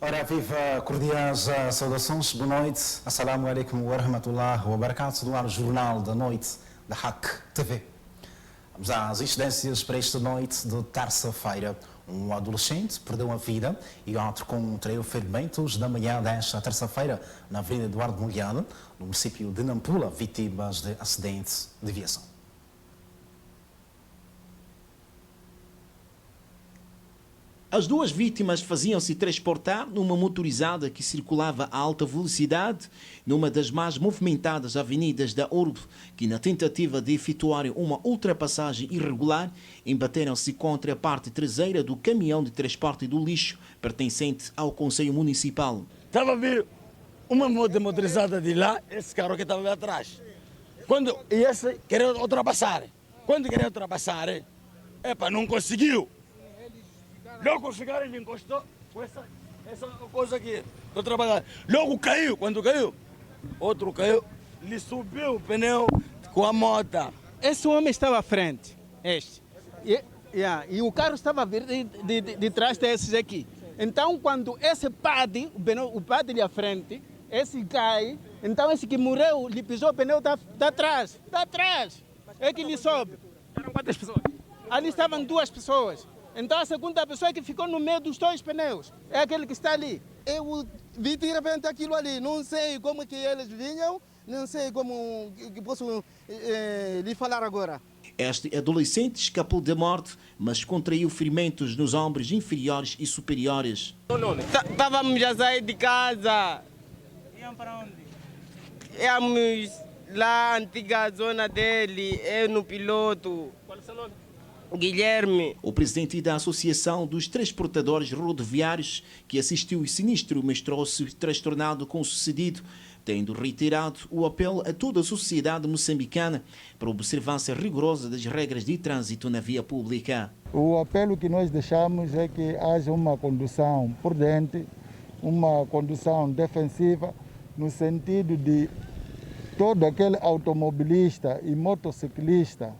Ora, viva, cordiais saudações, boa noite. Assalamu alaikum wa rahmatullahi wa barakatuh, do ar Jornal da Noite da Hack TV. Vamos às incidências para esta noite de terça-feira. Um adolescente perdeu a vida e outro contraiu ferimentos na manhã desta terça-feira na Avenida Eduardo Mondlane, no município de Nampula, vítimas de acidente de viação. As duas vítimas faziam-se transportar numa motorizada que circulava a alta velocidade numa das mais movimentadas avenidas da urbe, que na tentativa de efetuarem uma ultrapassagem irregular, embateram-se contra a parte traseira do caminhão de transporte do lixo pertencente ao Conselho Municipal. Estava a vir uma motorizada de lá, esse carro que estava atrás. E esse queria ultrapassar. Quando queria ultrapassar, não conseguiu. Logo chegaram e me encostou com essa coisa aqui. Estou trabalhando. Logo caiu. Quando caiu, outro caiu, lhe subiu o pneu com a moto. Esse homem estava à frente, e o carro estava a vir de trás desses aqui. Então, quando esse pade, o pade à frente, esse cai, então esse que morreu, lhe pisou o pneu da trás. É que lhe sobe. Eram quantas pessoas? Ali estavam duas pessoas. Então a segunda pessoa que ficou no meio dos dois pneus é aquele que está ali. Eu vi de repente aquilo ali, não sei como que eles vinham, não sei como que posso lhe falar agora. Este adolescente escapou da morte, mas contraiu ferimentos nos ombros inferiores e superiores. Estávamos a sair de casa. Iam para onde? Íamos lá, na antiga zona dele, eu no piloto. Qual é o seu nome? Guilherme. O presidente da Associação dos Transportadores Rodoviários, que assistiu o sinistro, mostrou-se transtornado com o sucedido, tendo reiterado o apelo a toda a sociedade moçambicana para a observância rigorosa das regras de trânsito na via pública. O apelo que nós deixamos é que haja uma condução prudente, uma condução defensiva, no sentido de todo aquele automobilista e motociclista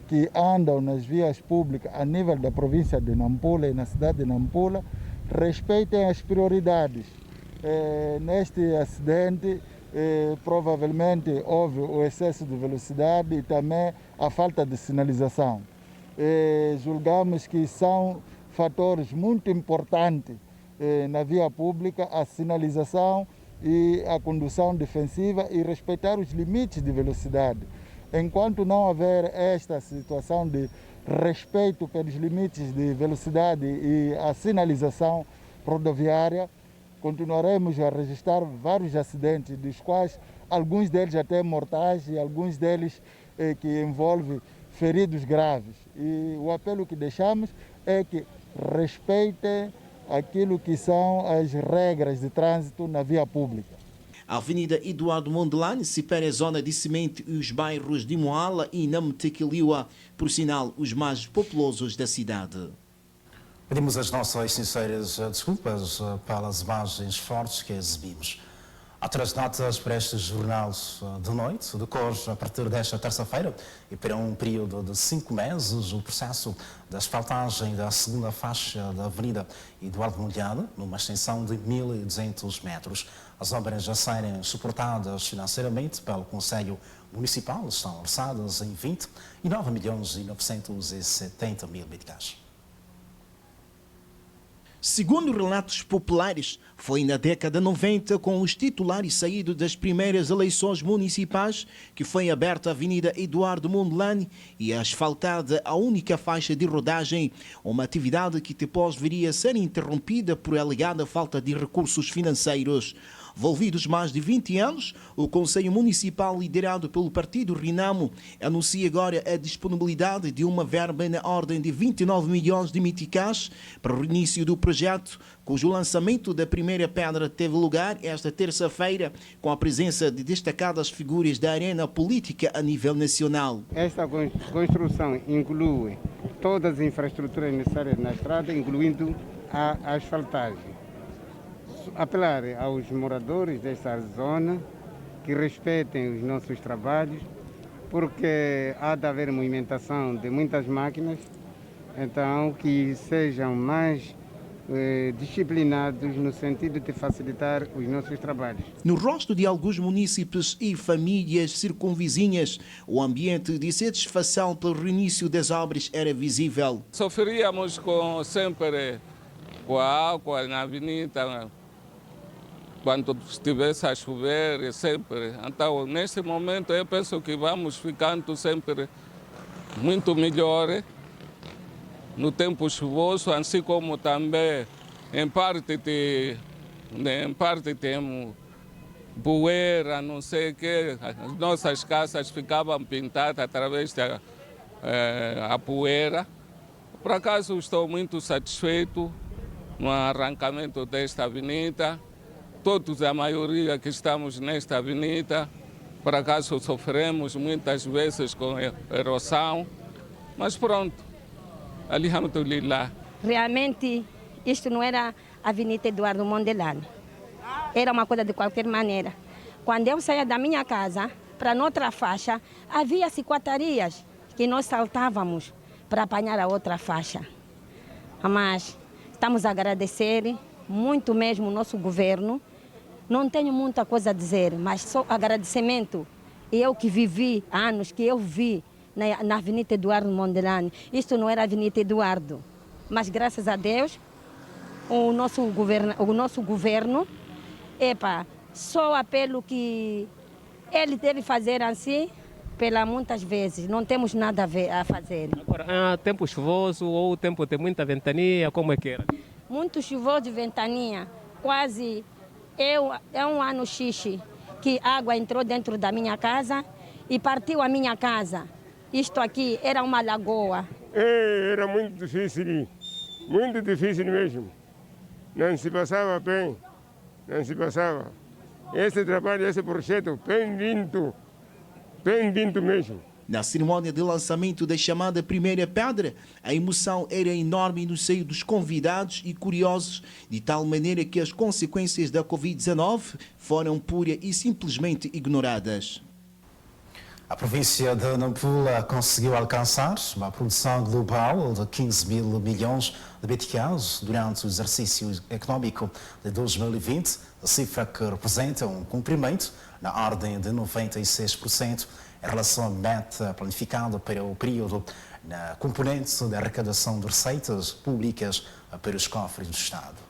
que andam nas vias públicas a nível da província de Nampula e na cidade de Nampula respeitem as prioridades. Neste acidente, provavelmente houve o excesso de velocidade e também a falta de sinalização. Julgamos que são fatores muito importantes na via pública, a sinalização e a condução defensiva e respeitar os limites de velocidade. Enquanto não houver esta situação de respeito pelos limites de velocidade e a sinalização rodoviária, continuaremos a registrar vários acidentes, dos quais alguns deles até mortais e alguns deles que envolvem feridos graves. E o apelo que deixamos é que respeitem aquilo que são as regras de trânsito na via pública. A Avenida Eduardo Mondlane separa a zona de Semente e os bairros de Moala e Namtequiliua, por sinal, os mais populosos da cidade. Pedimos as nossas sinceras desculpas pelas imagens fortes que exibimos. Há três datas para este jornal de noite, decorre a partir desta terça-feira e para um período de 5 meses o processo de asfaltagem da segunda faixa da Avenida Eduardo Mondlane, numa extensão de 1.200 metros. As obras a serem suportadas financeiramente pelo Conselho Municipal estão orçadas em 29.970.000 meticais. Segundo relatos populares, foi na década 90, com os titulares saídos das primeiras eleições municipais, que foi aberta a Avenida Eduardo Mondlane e asfaltada a única faixa de rodagem, uma atividade que depois viria a ser interrompida por alegada falta de recursos financeiros. Envolvidos mais de 20 anos, o Conselho Municipal, liderado pelo Partido Renamo, anuncia agora a disponibilidade de uma verba na ordem de 29 milhões de meticais para o início do projeto, cujo lançamento da primeira pedra teve lugar esta terça-feira, com a presença de destacadas figuras da arena política a nível nacional. Esta construção inclui todas as infraestruturas necessárias na estrada, incluindo a asfaltagem. Apelar aos moradores desta zona que respeitem os nossos trabalhos, porque há de haver movimentação de muitas máquinas, então que sejam mais disciplinados no sentido de facilitar os nossos trabalhos. No rosto de alguns munícipes e famílias circunvizinhas, o ambiente de satisfação pelo reinício das obras era visível. Sofríamos sempre com a água na avenida, quando estivesse a chover, sempre. Então, neste momento, eu penso que vamos ficando sempre muito melhor no tempo chuvoso, assim como também, em parte temos poeira, não sei o quê. As nossas casas ficavam pintadas através da poeira. Por acaso, estou muito satisfeito no arrancamento desta avenida. Todos, a maioria que estamos nesta avenida, por acaso sofremos muitas vezes com erosão, mas pronto, alhamdulillah. Realmente, isto não era a Avenida Eduardo Mondlane. Era uma coisa de qualquer maneira. Quando eu saía da minha casa para noutra faixa, havia cicatarias que nós saltávamos para apanhar a outra faixa. Mas estamos a agradecer muito mesmo o nosso governo. Não tenho muita coisa a dizer, mas só agradecimento. Eu que vivi há anos, que eu vi na Avenida Eduardo Mondlane. Isto não era a Avenida Eduardo, mas graças a Deus, o nosso governo, só apelo que ele deve fazer assim, pela muitas vezes, não temos nada a fazer. Agora, tempo chuvoso ou tempo de muita ventania, como é que era? Muito chuvoso e ventania, quase é um ano xixi que a água entrou dentro da minha casa e partiu a minha casa. Isto aqui era uma lagoa. Era muito difícil mesmo. Não se passava bem, não se passava. Esse trabalho, esse projeto, bem-vindo mesmo. Na cerimônia de lançamento da chamada primeira pedra, a emoção era enorme no seio dos convidados e curiosos, de tal maneira que as consequências da Covid-19 foram pura e simplesmente ignoradas. A província de Nampula conseguiu alcançar uma produção global de 15 mil milhões de meticais durante o exercício econômico de 2020, a cifra que representa um cumprimento na ordem de 96% em relação à meta planificada para o período na componente da arrecadação de receitas públicas para os cofres do Estado.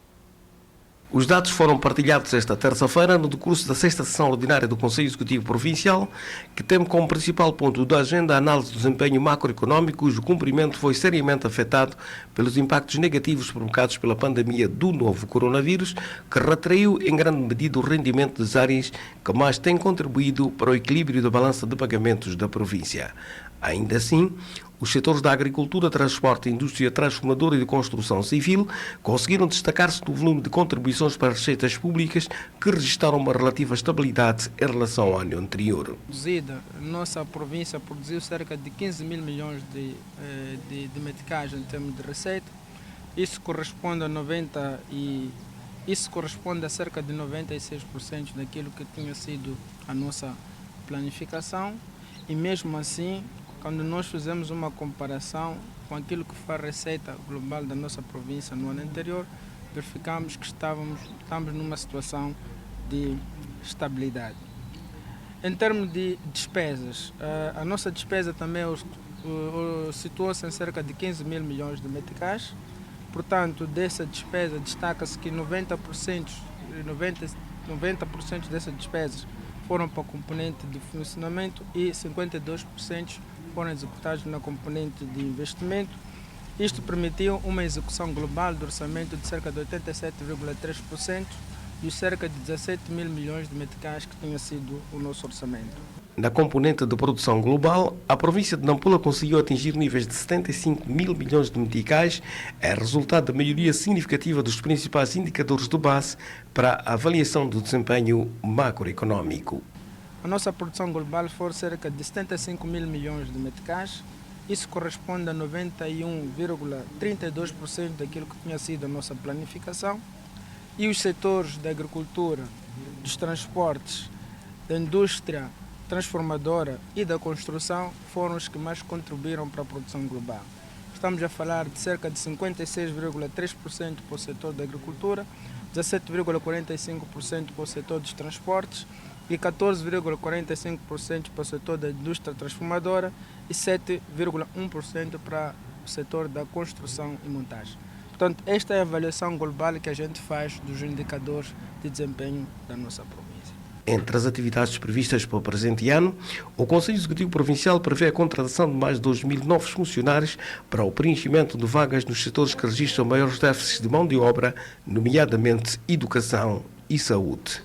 Os dados foram partilhados esta terça-feira no decurso da 6ª sessão ordinária do Conselho Executivo Provincial, que tem como principal ponto da agenda a análise do desempenho macroeconômico, cujo cumprimento foi seriamente afetado pelos impactos negativos provocados pela pandemia do novo coronavírus, que retraiu em grande medida o rendimento das áreas que mais têm contribuído para o equilíbrio da balança de pagamentos da província. Ainda assim, os setores da agricultura, transporte, indústria transformadora e de construção civil conseguiram destacar-se no volume de contribuições para as receitas públicas, que registraram uma relativa estabilidade em relação ao ano anterior. Nossa província produziu cerca de 15 mil milhões de meticais em termos de receita. Isso corresponde a cerca de 96% daquilo que tinha sido a nossa planificação. E mesmo assim, quando nós fizemos uma comparação com aquilo que foi a receita global da nossa província no ano anterior, verificamos que estamos numa situação de estabilidade. Em termos de despesas, a nossa despesa também situou-se em cerca de 15 mil milhões de meticais. Portanto, dessa despesa destaca-se que 90% dessas despesas foram para a componente de funcionamento e 52% foram executados na componente de investimento. Isto permitiu uma execução global do orçamento de cerca de 87,3% e cerca de 17 mil milhões de meticais que tinha sido o nosso orçamento. Na componente de produção global, a província de Nampula conseguiu atingir níveis de 75 mil milhões de meticais, resultado da maioria significativa dos principais indicadores de base para a avaliação do desempenho macroeconômico. A nossa produção global foi cerca de 75 mil milhões de meticais. Isso corresponde a 91,32% daquilo que tinha sido a nossa planificação. E os setores da agricultura, dos transportes, da indústria transformadora e da construção foram os que mais contribuíram para a produção global. estamos a falar de cerca de 56,3% para o setor da agricultura, 17,45% para o setor dos transportes e 14,45% para o setor da indústria transformadora e 7,1% para o setor da construção e montagem. Portanto, esta é a avaliação global que a gente faz dos indicadores de desempenho da nossa província. Entre as atividades previstas para o presente ano, o Conselho Executivo Provincial prevê a contratação de mais de 2.000 novos funcionários para o preenchimento de vagas nos setores que registram maiores déficits de mão de obra, nomeadamente educação e saúde.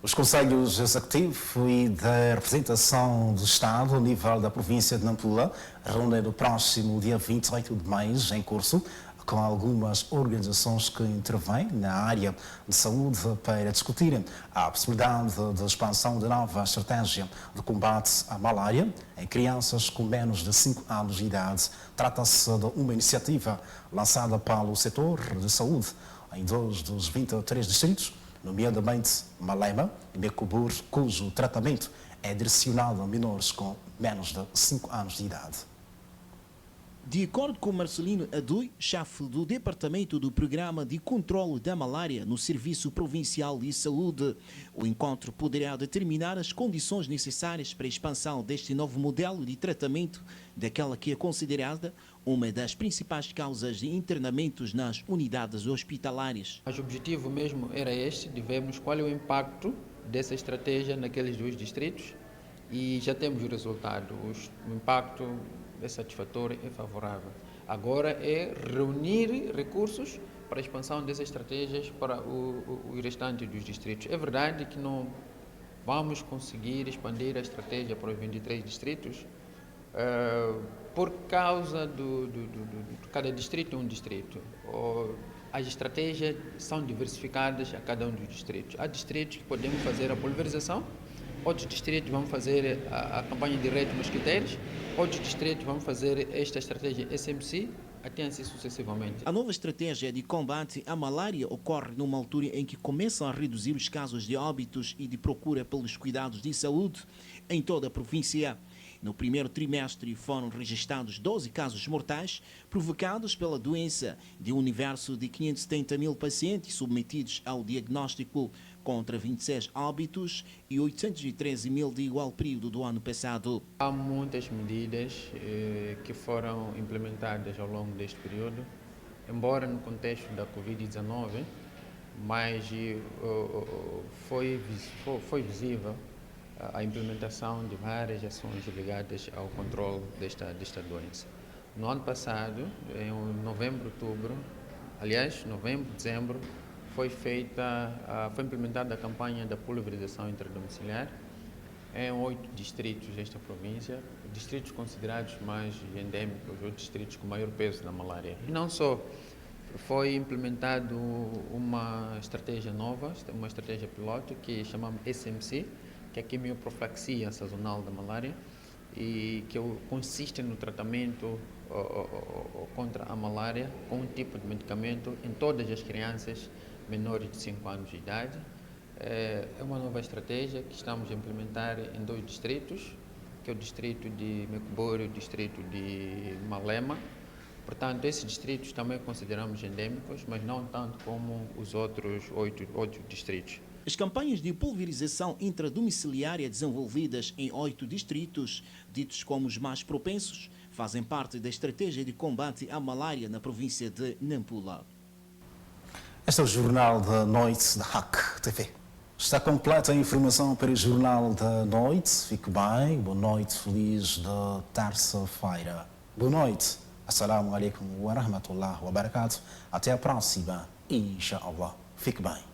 Os Conselhos Executivo e da Representação do Estado, ao nível da província de Nampula, reúnem no próximo dia 28 de mês, em curso, com algumas organizações que intervêm na área de saúde para discutirem a possibilidade de expansão de nova estratégia de combate à malária em crianças com menos de 5 anos de idade. Trata-se de uma iniciativa lançada pelo setor de saúde em 2 dos 23 distritos, nomeadamente Malema e Mecubur, cujo tratamento é direcionado a menores com menos de 5 anos de idade. De acordo com Marcelino Adui, chefe do Departamento do Programa de Controlo da Malária no Serviço Provincial de Saúde, o encontro poderá determinar as condições necessárias para a expansão deste novo modelo de tratamento daquela que é considerada uma das principais causas de internamentos nas unidades hospitalares. Mas o objetivo mesmo era este, de vermos qual é o impacto dessa estratégia naqueles 2 distritos e já temos o resultado. O impacto é satisfatório, é favorável. Agora é reunir recursos para a expansão dessas estratégias para o restante dos distritos. É verdade que não vamos conseguir expandir a estratégia para os 23 distritos, por causa de cada distrito é um distrito. As estratégias são diversificadas a cada um dos distritos. Há distritos que podemos fazer a pulverização, outros distritos vão fazer a campanha de reto mosquiteiros, outros distritos vão fazer esta estratégia SMC, até assim sucessivamente. A nova estratégia de combate à malária ocorre numa altura em que começam a reduzir os casos de óbitos e de procura pelos cuidados de saúde em toda a província. No primeiro trimestre foram registrados 12 casos mortais provocados pela doença, de um universo de 570 mil pacientes submetidos ao diagnóstico, contra 26 óbitos e 813 mil de igual período do ano passado. Há muitas medidas que foram implementadas ao longo deste período, embora no contexto da Covid-19, mas foi visível a implementação de várias ações ligadas ao controle desta doença. No ano passado, em novembro, dezembro, foi implementada a campanha da pulverização intradomiciliar em 8 distritos desta província, distritos considerados mais endêmicos ou distritos com maior peso da malária. E não só, foi implementado uma estratégia nova, uma estratégia piloto que chamamos SMC, que é a quimioprofilaxia sazonal da malária, e que consiste no tratamento contra a malária com um tipo de medicamento em todas as crianças menores de 5 anos de idade. É uma nova estratégia que estamos a implementar em 2 distritos, que é o distrito de Mecubur e o distrito de Malema. Portanto, esses distritos também consideramos endêmicos, mas não tanto como os outros 8 distritos. As campanhas de pulverização intradomiciliária desenvolvidas em 8 distritos, ditos como os mais propensos, fazem parte da estratégia de combate à malária na província de Nampula. Este é o Jornal da Noite da RAC TV. Está completa a informação para o Jornal da Noite. Fique bem, boa noite, feliz de terça-feira. Boa noite. Assalamu alaikum wa rahmatullahi wa barakatuh. Até a próxima, inshallah. Fique bem.